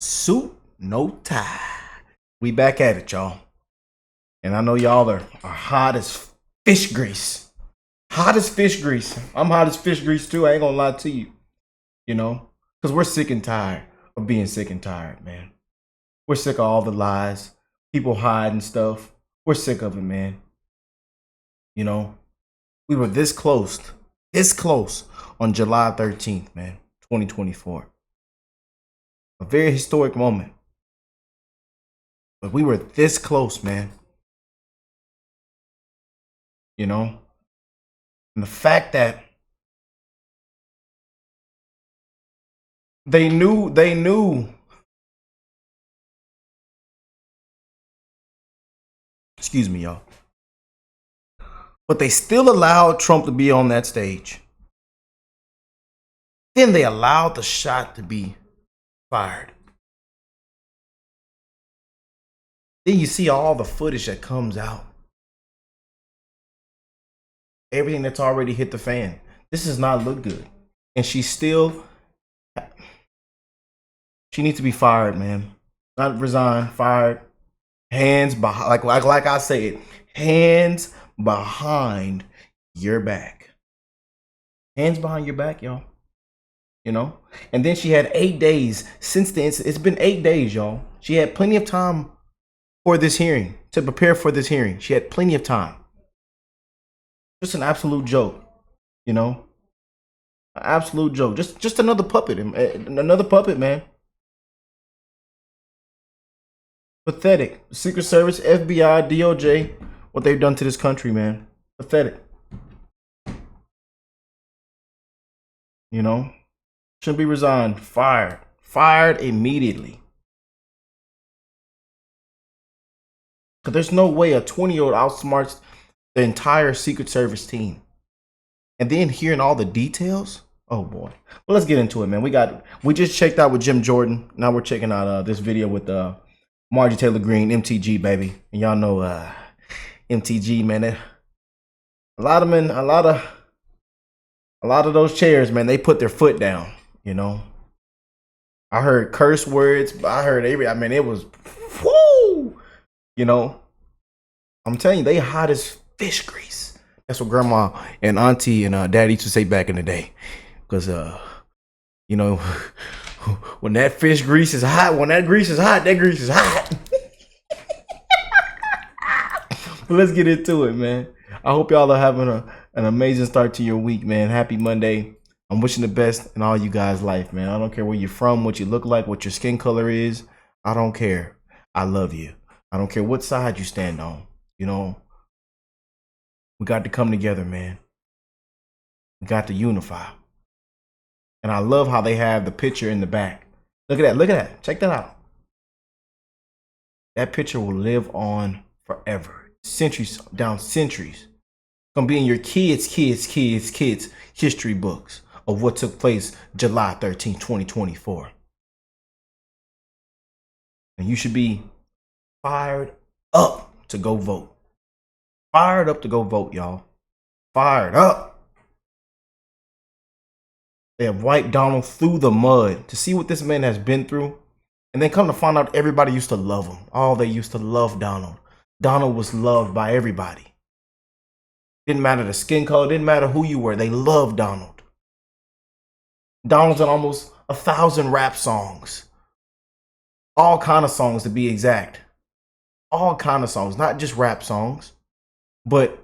suit, no tie. We back at it, y'all. And I know y'all are hot as fish grease. Hot as fish grease. I'm hot as fish grease too. I ain't gonna lie to you. You know? Because we're sick and tired of being sick and tired, man. We're sick of all the lies. People hiding stuff. We're sick of it, man. You know? We were this close on July 13th, man, 2024. A very historic moment. But we were this close, man. You know? And the fact that they knew, excuse me, y'all. But they still allowed Trump to be on that stage. Then they allowed the shot to be fired. Then you see all the footage that comes out. Everything that's already hit the fan. This does not look good. And she needs to be fired, man. Not resign, fired. Hands behind, like I said, hands behind your back. Hands behind your back, y'all. You know? And then she had 8 days since the incident. It's been 8 days, y'all. She had plenty of time for this hearing, to prepare for this hearing. She had plenty of time. Just an absolute joke, you know? An absolute joke. Just another puppet. Another puppet, man. Pathetic. Secret Service, FBI, DOJ, what they've done to this country, man. Pathetic. You know? Shouldn't be resigned. Fired. Fired immediately. Because there's no way a 20-year-old outsmarts the entire Secret Service team. And then hearing all the details. Oh, boy. Well, let's get into it, man. We just checked out with Jim Jordan. Now we're checking out this video with Marjorie Taylor Greene, MTG, baby. And y'all know MTG, man. A lot of those chairs, man, they put their foot down, you know. I heard curse words, but I heard it was whoo, you know. I'm telling you, they hot as fish grease. That's what grandma and auntie and daddy used to say back in the day. Because you know, when that fish grease is hot, when that grease is hot, that grease is hot. But let's get into it, man. I hope y'all are having an amazing start to your week, man. Happy Monday. I'm wishing the best in all you guys' life, man. I don't care where you're from, what you look like, what your skin color is. I don't care. I love you. I don't care what side you stand on. You know, we got to come together, man. We got to unify. And I love how they have the picture in the back. Look at that. Look at that. Check that out. That picture will live on forever. Centuries down centuries. It's going to be in your kids' history books of what took place July 13, 2024. And you should be fired up to go vote. Fired up to go vote, y'all. Fired up. They have wiped Donald through the mud to see what this man has been through. And then come to find out everybody used to love him. Oh, they used to love Donald. Donald was loved by everybody. Didn't matter the skin color. Didn't matter who you were. They loved Donald. Donald's in almost 1,000 rap songs. All kind of songs to be exact. All kind of songs. Not just rap songs. But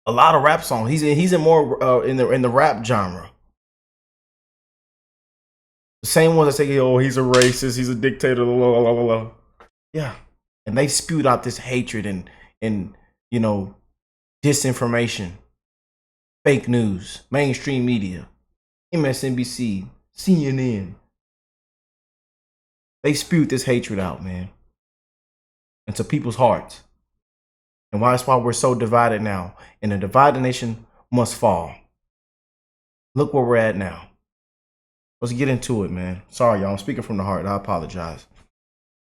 a lot of rap songs. He's in more in the rap genre. The same ones that say, oh, he's a racist, he's a dictator, blah, blah, blah, blah. Yeah. And they spewed out this hatred and you know, disinformation, fake news, mainstream media, MSNBC, CNN. They spewed this hatred out, man, into people's hearts. And that's why we're so divided now. And a divided nation must fall. Look where we're at now. Let's get into it, man. Sorry, y'all. I'm speaking from the heart. I apologize.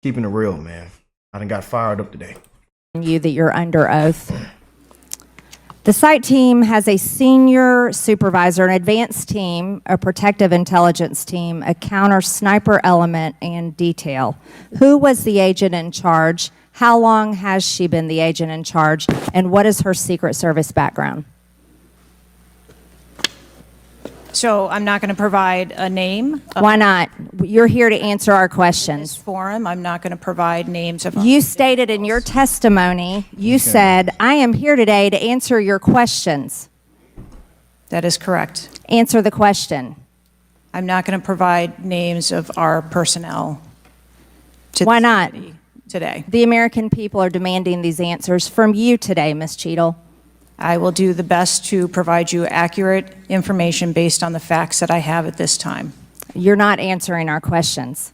Keeping it real, man. I done got fired up today. You that you're under oath. The site team has a senior supervisor, an advanced team, a protective intelligence team, a counter sniper element, and detail. Who was the agent in charge? How long has she been the agent in charge? And what is her Secret Service background? So I'm not going to provide a name. Why not? You're here to answer our This questions. forum, I'm not going to provide names of. You stated in your testimony, you said, I am here today to answer your questions. That is correct. Answer the question. I'm not going to provide names of our personnel. To Why this not? committee today. The American people are demanding these answers from you today, Ms. Cheatle. I will do the best to provide you accurate information based on the facts that I have at this time. You're not answering our questions.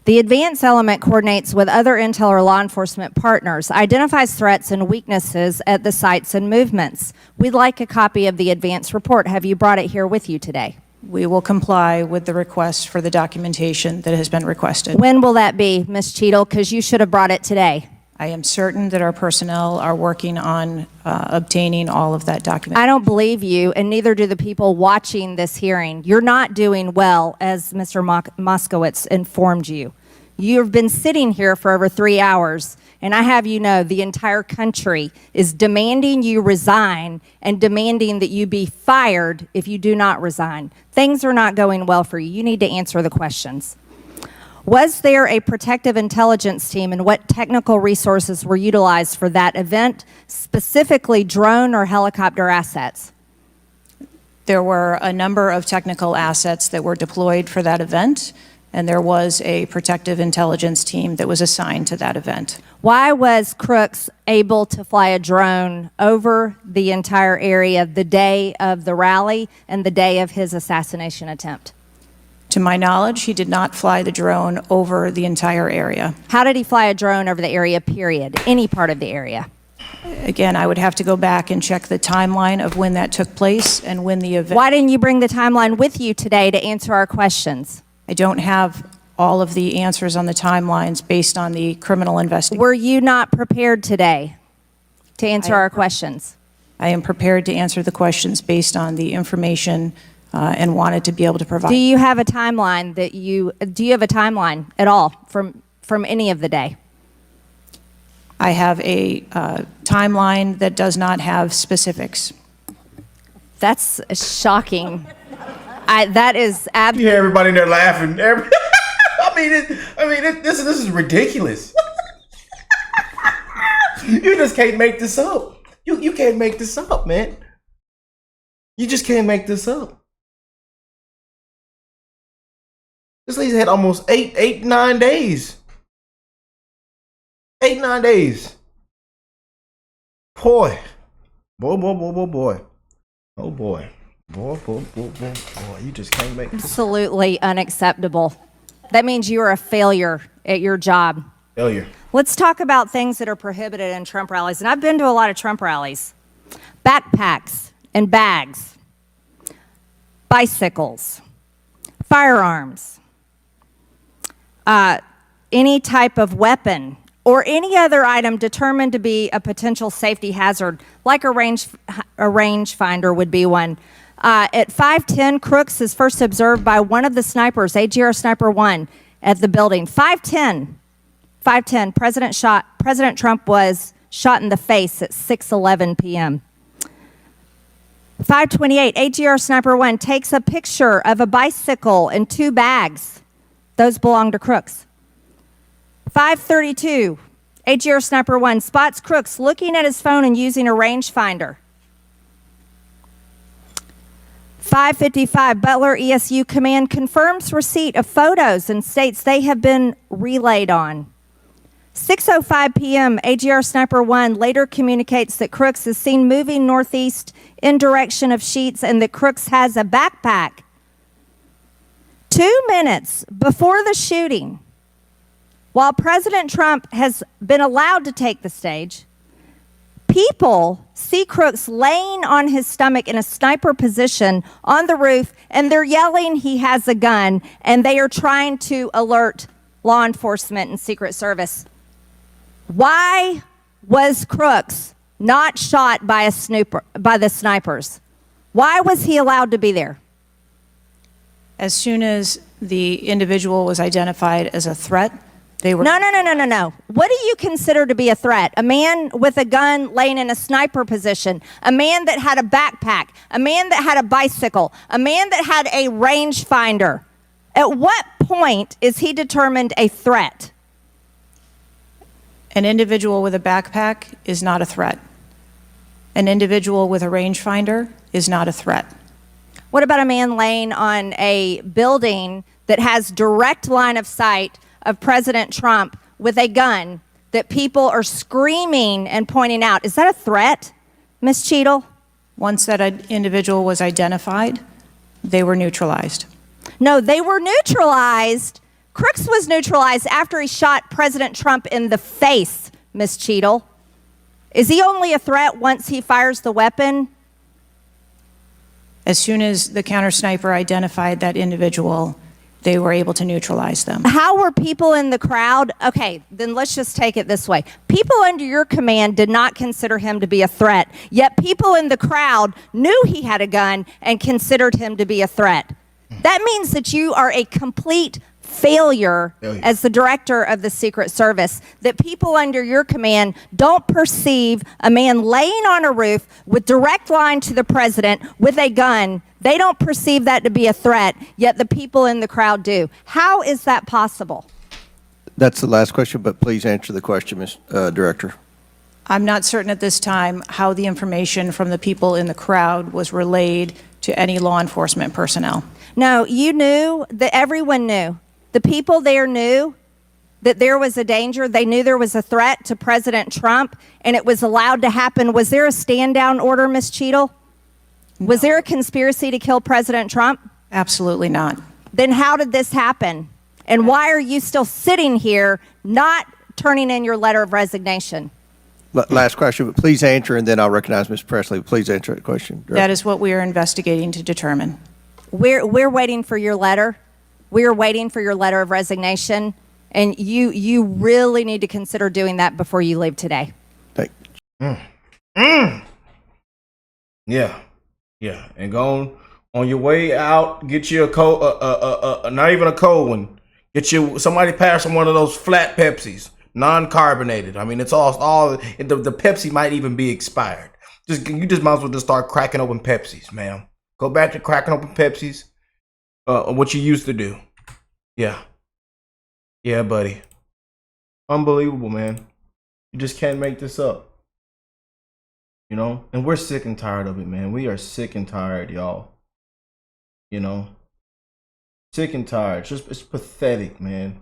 The advance element coordinates with other intel or law enforcement partners, identifies threats and weaknesses at the sites and movements. We'd like a copy of the advance report. Have you brought it here with you today? We will comply with the request for the documentation that has been requested. When will that be, Ms. Cheatle? Because you should have brought it today. I am certain that our personnel are working on obtaining all of that document. I don't believe you, and neither do the people watching this hearing. You're not doing well, as Mr. Moskowitz informed you. You've been sitting here for over 3 hours, and I have you know the entire country is demanding you resign and demanding that you be fired if you do not resign. Things are not going well for you. You need to answer the questions. Was there a protective intelligence team, and what technical resources were utilized for that event, specifically drone or helicopter assets? There were a number of technical assets that were deployed for that event, and there was a protective intelligence team that was assigned to that event. Why was Crooks able to fly a drone over the entire area the day of the rally and the day of his assassination attempt? To my knowledge, he did not fly the drone over the entire area. How did he fly a drone over the area, period? Any part of the area? Again, I would have to go back and check the timeline of when that took place and when the event. Why didn't you bring the timeline with you today to answer our questions? I don't have all of the answers on the timelines based on the criminal investigation. Were you not prepared today to answer our questions? I am prepared to answer the questions based on the information and wanted to be able to provide. Do you have a timeline do you have a timeline at all from any of the day? I have a timeline that does not have specifics. That's shocking. That is You hear everybody in there laughing. This is ridiculous. You just can't make this up. You can't make this up, man. You just can't make this up. This lady's had almost 9 days. 9 days. Boy. Boy. Oh boy. Boy. You just can't make this up. absolutely unacceptable. That means you are a failure at your job. Failure. Let's talk about things that are prohibited in Trump rallies. And I've been to a lot of Trump rallies. Backpacks and bags, bicycles, firearms, any type of weapon or any other item determined to be a potential safety hazard, like a rangefinder would be one. At 5:10, Crooks is first observed by one of the snipers, AGR Sniper 1, at the building. 5:10, President Trump was shot in the face at 6:11 p.m. 5:28, AGR Sniper 1 takes a picture of a bicycle and 2 bags. Those belong to Crooks. 5:32, AGR Sniper 1 spots Crooks looking at his phone and using a rangefinder. 5:55, Butler ESU Command confirms receipt of photos and states they have been relayed on. 6:05 p.m., AGR Sniper 1 later communicates that Crooks is seen moving northeast in direction of Sheets and that Crooks has a backpack. 2 minutes before the shooting, while President Trump has been allowed to take the stage, people see Crooks laying on his stomach in a sniper position on the roof, and they're yelling he has a gun, and they are trying to alert law enforcement and Secret Service. Why was Crooks not shot by by the snipers. Why was he allowed to be there? As soon as the individual was identified as a threat, they were... No. What do you consider to be a threat? A man with a gun laying in a sniper position, a man that had a backpack, a man that had a bicycle, a man that had a rangefinder. At what point is he determined a threat? An individual with a backpack is not a threat. An individual with a rangefinder is not a threat. What about a man laying on a building that has direct line of sight of President Trump with a gun that people are screaming and pointing out? Is that a threat, Ms. Cheatle? Once that individual was identified, they were neutralized. No, they were neutralized. Crooks was neutralized after he shot President Trump in the face, Ms. Cheatle. Is he only a threat once he fires the weapon? As soon as the counter sniper identified that individual, they were able to neutralize them. How were people in the crowd? Okay, then let's just take it this way. People under your command did not consider him to be a threat, yet people in the crowd knew he had a gun and considered him to be a threat. That means that you are a complete failure as the director of the Secret Service, that people under your command don't perceive a man laying on a roof with direct line to the president with a gun. They don't perceive that to be a threat, yet the people in the crowd do. How is that possible? That's the last question, but please answer the question, Ms. Director. I'm not certain at this time how the information from the people in the crowd was relayed to any law enforcement personnel. No, you knew, that everyone knew. The people there knew that there was a danger. They knew there was a threat to President Trump, and it was allowed to happen. Was there a stand-down order, Ms. Cheatle? No. Was there a conspiracy to kill President Trump? Absolutely not. Then how did this happen? And why are you still sitting here not turning in your letter of resignation? Last question, but please answer, and then I'll recognize Ms. Presley. Please answer that question. Director. That is what we are investigating to determine. We're waiting for your letter. We are waiting for your letter of resignation, and you really need to consider doing that before you leave today. Thank you. Yeah, and go on your way out. Get you a cold, not even a cold one. Get you somebody pass on one of those flat Pepsis, non-carbonated. I mean, it's all the Pepsi might even be expired. You just might as well just start cracking open Pepsis, ma'am. Go back to cracking open Pepsis. What you used to do. Yeah, buddy. Unbelievable, man. You just can't make this up. You know, and we're sick and tired of it, man. We are sick and tired, y'all. You know, sick and tired. It's pathetic, man.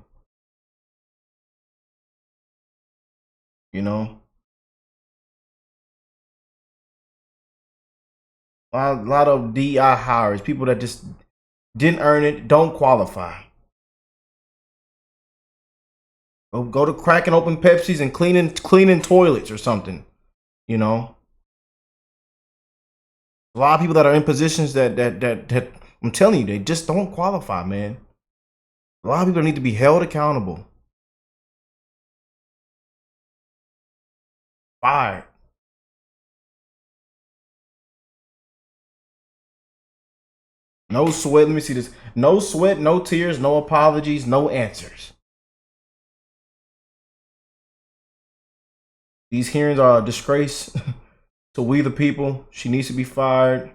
You know, a lot of DI hires, people that just didn't earn it, don't qualify. Go to cracking open Pepsis and cleaning toilets or something. You know, a lot of people that are in positions that I'm telling you, they just don't qualify, man. A lot of people need to be held accountable. Fired. No sweat. Let me see this. No sweat, no tears, no apologies, no answers. These hearings are a disgrace to we the people. She needs to be fired.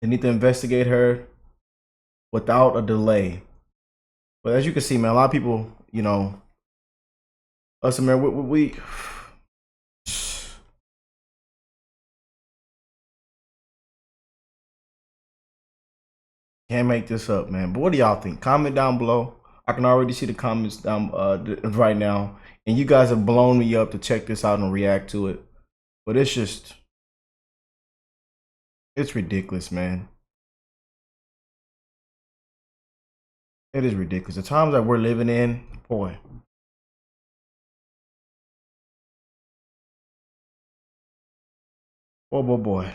They need to investigate her without a delay. But as you can see, man, a lot of people, you know, us Americans, we can't make this up, man. But what do y'all think? Comment down below. I can already see the comments down right now. And you guys have blown me up to check this out and react to it. But it's just, it's ridiculous, man. It is ridiculous. The times that we're living in, boy. Boy.